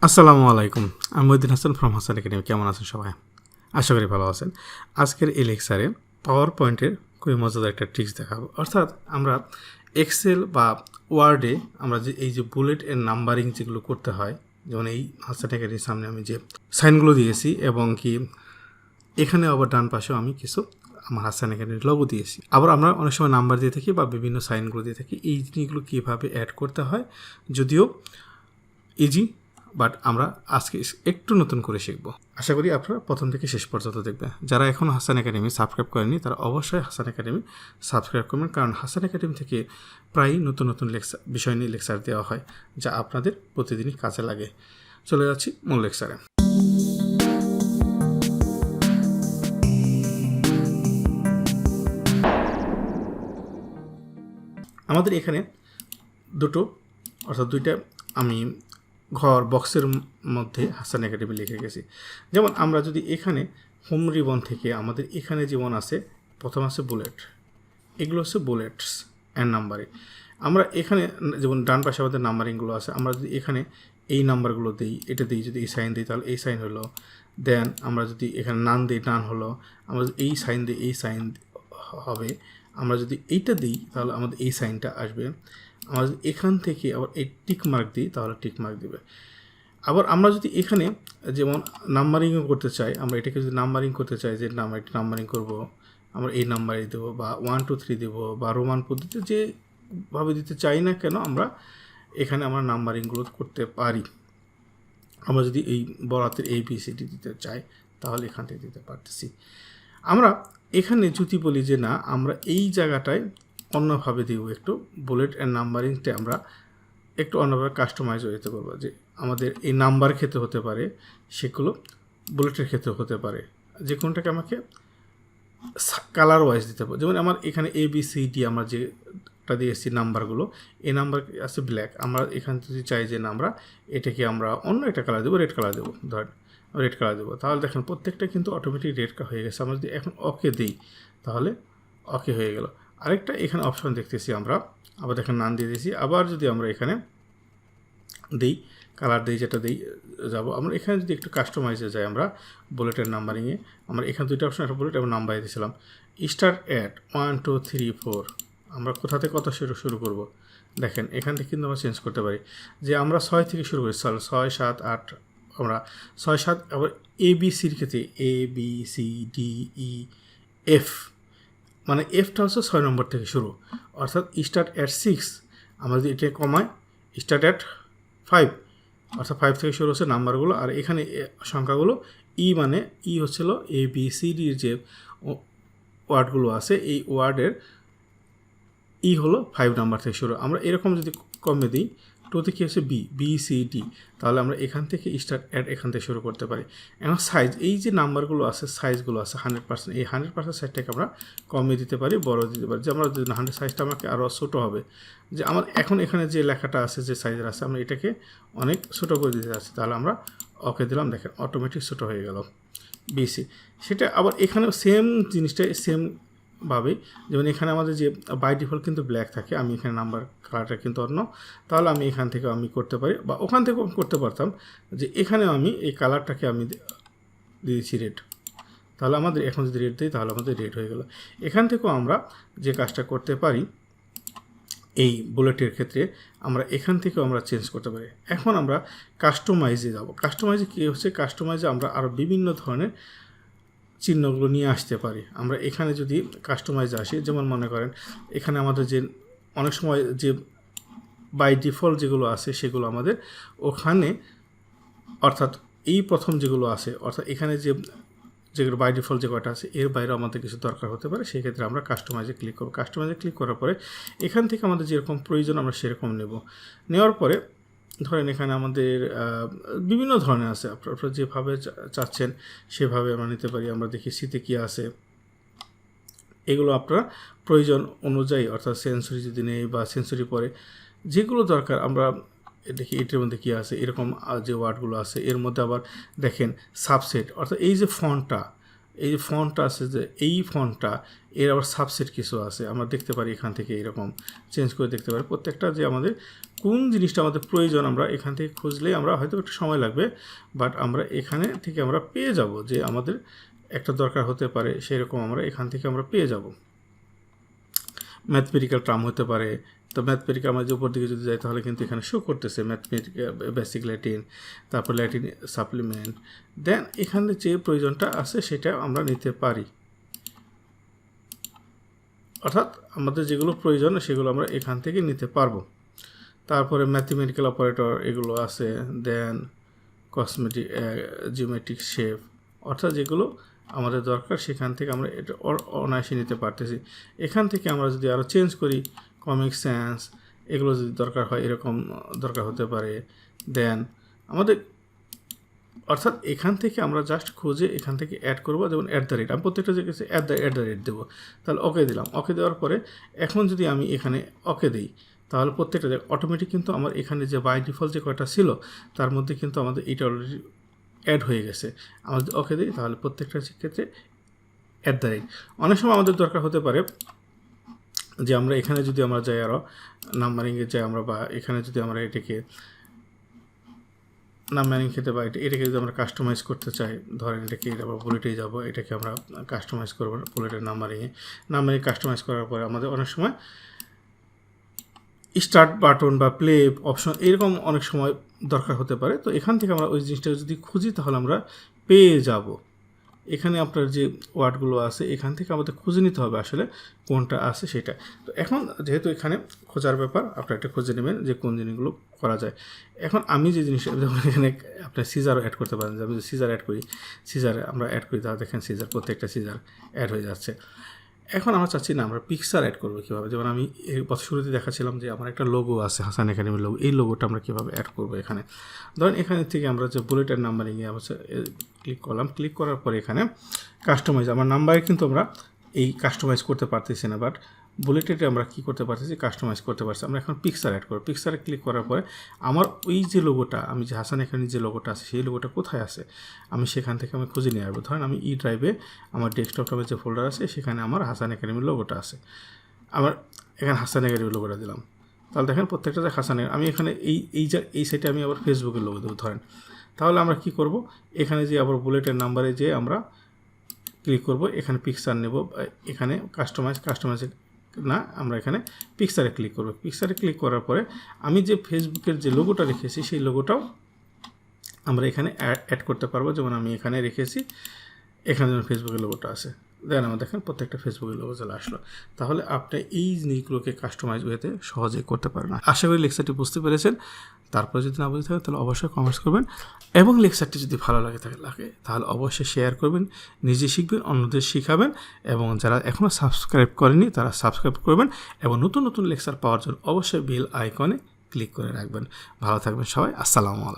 আসসালামু আলাইকুম। আমি মহিউদ্দিন হাসান ফ্রম হাসান একাডেমি। কেমন আছেন সবাই? আশা করি ভালো আছেন। আজকের এই লেকচারে পাওয়ার পয়েন্টের খুবই মজাদার একটা ট্রিক্স দেখাবো। অর্থাৎ আমরা এক্সেল বা ওয়ার্ডে আমরা যে এই যে বুলেট এর নাম্বারিং যেগুলো করতে হয়, যেমন এই হাসান একাডেমির সামনে আমি যে সাইনগুলো দিয়েছি এবং কি এখানে আবার ডান পাশেও আমি কিছু আমার হাসান একাডেমির লোগো দিয়েছি। আবার আমরা অনেক সময় নাম্বার দিয়ে থাকি বা বিভিন্ন সাইনগুলো দিয়ে থাকি। এই জিনিসগুলো কীভাবে অ্যাড করতে হয় যদিও ইজি, বাট আমরা আজকে একটু নতুন করে শিখব। আশা করি আপনারা প্রথম থেকে শেষ পর্যন্ত দেখবেন। যারা এখনও হাসান একাডেমি সাবস্ক্রাইব করেনি তারা অবশ্যই হাসান একাডেমি সাবস্ক্রাইব করবেন, কারণ হাসান একাডেমি থেকে প্রায়ই নতুন নতুন বিষয় নিয়ে লেকচার দেওয়া হয় যা আপনাদের প্রতিদিনই কাজে লাগে। চলে যাচ্ছি মূল লেকচারে। আমাদের এখানে দুইটা আমি ঘর বক্সের মধ্যে হাসান একাডেমি লিখে গেছি। যেমন আমরা যদি এখানে হোম রিবন থেকে আমাদের এখানে যেমন আছে, প্রথম আছে বুলেট, এগুলো হচ্ছে বুলেটস অ্যান্ড নাম্বারিং। আমরা এখানে যেমন ডান পাশে আমাদের নাম্বারিংগুলো আছে, আমরা যদি এখানে এই নাম্বারগুলো দিই, এটা দিই, যদি এই সাইন দিই তাহলে এই সাইন হলো, দেন আমরা যদি এখানে নান দিই নান হলো, আমরা যদি এই সাইন দিই এই সাইন হবে, আমরা যদি এইটা দিই তাহলে আমাদের এই সাইনটা আসবে। আমরা যদি এখান থেকে আবার এই টিক মার্ক দিই তাহলে টিক মার্ক দেবে। আবার আমরা যদি এখানে যেমন নাম্বারিংও করতে চাই, আমরা এটাকে যদি নাম্বারিং করতে চাই, যে নাম্বারিং করব, আমরা এই নাম্বারে দেবো বা 1 2 3 দেবো বা রোমান পদ্ধতিতে যেভাবে দিতে চাই না কেন, আমরা এখানে আমরা নাম্বারিংগুলো করতে পারি। আমরা যদি এই বড়াতের ABCD দিতে চাই তাহলে এখান থেকে দিতে পারতেছি। আমরা এখানে যদি বলি যে না, আমরা এই জায়গাটায় অন্যভাবে দিব, একটু বুলেট অ্যান্ড নাম্বারিংটা আমরা একটু অন্যভাবে কাস্টমাইজ হতে পারবো, যে আমাদের এই নাম্বার ক্ষেত্রে হতে পারে, সেগুলো বুলেটের ক্ষেত্রে হতে পারে, যে কোনটাকে আমাকে কালার ওয়াইজ দিতে পারবো। যেমন আমার এখানে ABCD আমরা যেটা দিয়েছি নাম্বারগুলো, এই নাম্বার আছে ব্ল্যাক, আমরা এখান থেকে চাই যে না আমরা এটাকে আমরা অন্য একটা কালার দেবো, রেড কালার দেবো, ধরেন রেড কালার দেবো, তাহলে দেখেন প্রত্যেকটা কিন্তু অটোমেটিক রেড হয়ে গেছে। আমরা যদি এখন ওকে দিই তাহলে ওকে হয়ে গেল। আরেকটা এখানে অপশন দেখতেছি আমরা, আবার দেখেন নান দিয়ে দিয়েছি। আবার যদি আমরা এখানে দিই কালার দিই, যেটা দিই যাবো, আমরা এখানে যদি একটু কাস্টমাইজে যাই, আমরা বুলেটের নাম্বারিংয়ে আমরা এখানে দুইটা অপশন, একটা বুলেট এবং নাম্বার দিয়েছিলাম। স্টার্ট অ্যাট 1 2 3 4, আমরা কোথা থেকে কত শুরু করব, দেখেন এখান থেকে কিন্তু আমরা চেঞ্জ করতে পারি, যে আমরা 6 থেকে শুরু করি, 6 7 8, আমরা 6 7, আবার ABCর ক্ষেত্রে ABCDEF, মানে এফটা হচ্ছে 6 নম্বর থেকে শুরু, অর্থাৎ স্টার্ট অ্যাট 6, আমরা যদি এটা কমাই স্টার্ট অ্যাট 5, অর্থাৎ 5 থেকে শুরু হচ্ছে নাম্বারগুলো। আর এখানে সংখ্যাগুলো মানে হচ্ছিল ABCDর যে ওয়ার্ডগুলো আছে, এই ওয়ার্ডের হলো 5 নাম্বার থেকে শুরু। আমরা এরকম যদি কমে দিই, 2তে কী হচ্ছে BCD, তাহলে আমরা এখান থেকে স্টার্ট অ্যাড এখান থেকে শুরু করতে পারি। এখন সাইজ, এই যে নাম্বারগুলো আছে, সাইজগুলো আছে 100%, এই 100% সাইজটাকে আমরা কমিয়ে দিতে পারি, বড় দিতে পারি। যে আমরা যদি 100 সাইজটা আমাকে আরও ছোটো হবে, যে আমার এখন এখানে যে লেখাটা আছে, যে সাইজের আছে, আমরা এটাকে অনেক ছোটো করে দিতে চাচ্ছি, তাহলে আমরা ওকে দিলাম, দেখেন অটোমেটিক ছোটো হয়ে গেল BC। সেটা আবার এখানেও সেম জিনিসটাই সেমভাবে, যেমন এখানে আমাদের যে বাই ডিফল্ট কিন্তু ব্ল্যাক থাকে, আমি এখানে নাম্বার কালারটা কিন্তু অন্য, তাহলে আমি এখান থেকে আমি করতে পারি, বা ওখান থেকেও করতে পারতাম, যে এখানে আমি এই কালারটাকে আমি দিয়েছি রেড, তাহলে আমাদের এখন যদি রেড দিই তাহলে আমাদের রেড হয়ে গেল। এখান থেকেও আমরা যে কাজটা করতে পারি এই বুলেটের ক্ষেত্রে, আমরা এখান থেকেও আমরা চেঞ্জ করতে পারি। এখন আমরা কাস্টমাইজে যাব। কাস্টমাইজে কী হচ্ছে, কাস্টমাইজে আমরা আরও বিভিন্ন ধরনের চিহ্নগুলো নিয়ে আসতে পারি। আমরা এখানে যদি কাস্টমাইজে আসি, যেমন মনে করেন এখানে আমাদের যে অনেক সময় যে বাই ডিফল্ট যেগুলো আছে সেগুলো আমাদের ওখানে, অর্থাৎ এই প্রথম যেগুলো আছে, অর্থাৎ এখানে যেগুলো বাই ডিফল্ট যে কয়টা আছে, এর বাইরেও আমাদের কিছু দরকার হতে পারে, সেই ক্ষেত্রে আমরা কাস্টমাইজে ক্লিক করব। কাস্টমাইজে ক্লিক করার পরে এখান থেকে আমাদের যেরকম প্রয়োজন আমরা সেরকম নেওয়ার পরে ধরেন এখানে আমাদের বিভিন্ন ধরনের আছে, আপনারা যেভাবে চাচ্ছেন সেভাবে আমরা নিতে পারি। আমরা দেখি সিতে কী আছে, এগুলো আপনারা প্রয়োজন অনুযায়ী, অর্থাৎ সেন্সরি যদি নেই বা সেন্সরি পরে যেগুলো দরকার আমরা দেখি এটার মধ্যে কী আছে, এরকম যে ওয়ার্ডগুলো আছে। এর মধ্যে আবার দেখেন সাবসেট, অর্থাৎ এই যে ফন্টটা, এই যে ফন্টটা আছে, যে এই ফন্টটা এর আবার সাবসেট কিছু আছে, আমরা দেখতে পারি এখান থেকে এরকম চেঞ্জ করে দেখতে পারি প্রত্যেকটা, যে আমাদের কোন জিনিসটা আমাদের প্রয়োজন আমরা এখান থেকে খুঁজলেই আমরা হয়তো একটু সময় লাগবে, বাট আমরা এখানে থেকে আমরা পেয়ে যাব যে আমাদের একটা দরকার হতে পারে, সেরকম আমরা এখান থেকে আমরা পেয়ে যাব। ম্যাথমেটিক্যাল টার্ম হতে পারে, তো ম্যাথমেটিক্যাল আমরা যে উপর দিকে যদি যাই তাহলে কিন্তু এখানে শো করতেছে ম্যাথমেটিক্যাল বেসিক ল্যাটিন, তারপর ল্যাটিন সাপ্লিমেন্ট, দেন এখানে যে প্রয়োজনটা আছে সেটা আমরা নিতে পারি, অর্থাৎ আমাদের যেগুলো প্রয়োজন সেগুলো আমরা এখান থেকে নিতে পারবো। তারপরে ম্যাথমেটিক্যাল অপারেটর এগুলো আছে, দেন কসমেটিক জিওমেট্রিক শেপ, অর্থাৎ যেগুলো আমাদের দরকার সেখান থেকে আমরা এটা অনায়াসে নিতে পারতেছি। এখান থেকে আমরা যদি আরও চেঞ্জ করি, কমিক সেন্স এগুলো যদি দরকার হয় এরকম দরকার হতে পারে, দেন আমাদের অর্থাৎ এখান থেকে আমরা জাস্ট খুঁজে এখান থেকে অ্যাড করবো, যেমন @ আমি প্রত্যেকটা জায়গায় অ্যাট দ্য রেট দেবো, তাহলে ওকে দিলাম। ওকে দেওয়ার পরে এখন যদি আমি এখানে ওকে দিই তাহলে প্রত্যেকটা অটোমেটিক কিন্তু আমার এখানে যে বাই ডিফল্ট যে কয়টা ছিল তার মধ্যে কিন্তু আমাদের এটা অলরেডি অ্যাড হয়ে গেছে। আমরা যদি ওকে দিই তাহলে প্রত্যেকটা ক্ষেত্রে @ অনেক সময় আমাদের দরকার হতে পারে যে আমরা এখানে যদি আমরা যাই আরও নাম্বারিংয়ে যাই আমরা, বা এখানে যদি আমরা এটাকে নাম্বারিং খেতে বা এটাকে যদি আমরা কাস্টমাইজ করতে চাই, ধরেন এটাকে আমরা বুলেটে যাব, এটাকে আমরা কাস্টমাইজ করবো বুলেটের নাম্বারিং কাস্টমাইজ করার পরে আমাদের অনেক সময় স্টার্ট বাটন বা প্লে অপশন এরকম অনেক সময় দরকার হতে পারে। তো এখান থেকে আমরা ওই জিনিসটা যদি খুঁজি তাহলে আমরা পেয়ে যাব। এখানে আপনার যে ওয়ার্ডগুলো আছে এখান থেকে আমাদের খুঁজে নিতে হবে আসলে কোনটা আছে সেটা। তো এখন যেহেতু এখানে খোঁজার ব্যাপার, আপনারা একটা খুঁজে নেবেন যে কোন জিনিসগুলো করা যায়। এখন আমি যে জিনিসটা এখানে আপনার সিজারও অ্যাড করতে পারেন, যে আমি যদি সিজার অ্যাড করি, সিজারে আমরা অ্যাড করি তাহলে দেখেন সিজার প্রত্যেকটা সিজার অ্যাড হয়ে যাচ্ছে। এখন আমরা চাচ্ছি না আমরা পিকচার অ্যাড করবো কীভাবে, যেমন আমি এই শুরুতে দেখাচ্ছিলাম যে আমার একটা লোগো আছে হাসান একাডেমির লোগো, এই লোগোটা আমরা কীভাবে অ্যাড করবো এখানে। ধরেন এখানে থেকে আমরা যে বুলেটের নাম্বারিংয়ে আমরা ক্লিক করলাম, ক্লিক করার পরে এখানে কাস্টমাইজ, আমার নাম্বারে কিন্তু আমরা এই কাস্টমাইজ করতে পারতেছি না, বাট বুলেটেডে আমরা কী করতে পারতেছি, কাস্টমাইজ করতে পারছি। আমরা এখন পিকচার অ্যাড করবো, পিকচারে ক্লিক করার পরে আমার ওই যে লোগোটা, আমি যে হাসান একাডেমির যে লোগোটা আছে সেই লোগোটা কোথায় আছে আমি সেখান থেকে আমি খুঁজে নিয়ে আসবো। ধরেন আমি ই ড্রাইভে আমার ডেস্কটপে যে ফোল্ডার আছে সেখানে আমার হাসান একাডেমির লোগোটা আছে, আমার এখানে হাসান একাডেমির লোগোটা দিলাম, তাহলে দেখেন প্রত্যেকটা যে হাসান, আমি এখানে এই সাইটে আমি আবার ফেসবুকের লোগো দেবো ধরেন। তাহলে আমরা কি করব, এখানে যে আবার বুলেটের নাম্বারে যে আমরা ক্লিক করব, এখানে পিকচার নেব, এখানে কাস্টমাইজ না, আমরা এখানে পিকচারে ক্লিক করব। পিকচারে ক্লিক করার পরে আমি যে ফেসবুকের যে লোগোটা রেখেছি সেই লোগোটাও আমরা এখানে অ্যাড করতে পারবো। যেমন আমি এখানে রেখেছি, এখানে যেমন ফেসবুকের লোগোটা আছে, দেন আমরা দেখেন প্রত্যেকটা ফেসবুকের লোগো চলে আসলো। তাহলে আপনি এই জিনিসগুলোকে কাস্টমাইজ ওয়েতে সহজেই করতে পারেন। আশা করি লেকচারটি বুঝতে পেরেছেন। তারপরে যদি না বুঝতে থাকেন তাহলে অবশ্যই কমেন্টস করবেন, এবং লেকচারটি যদি ভালো লাগে তাহলে অবশ্যই শেয়ার করবেন, নিজে শিখবেন, অন্যদের শিখাবেন, এবং যারা এখনও সাবস্ক্রাইব করেনি তারা সাবস্ক্রাইব করবেন, এবং নতুন নতুন লেকচার পাওয়ার জন্য অবশ্যই বেল আইকনে ক্লিক করে রাখবেন। ভালো থাকবেন সবাই, আসসালামু আলাইকুম।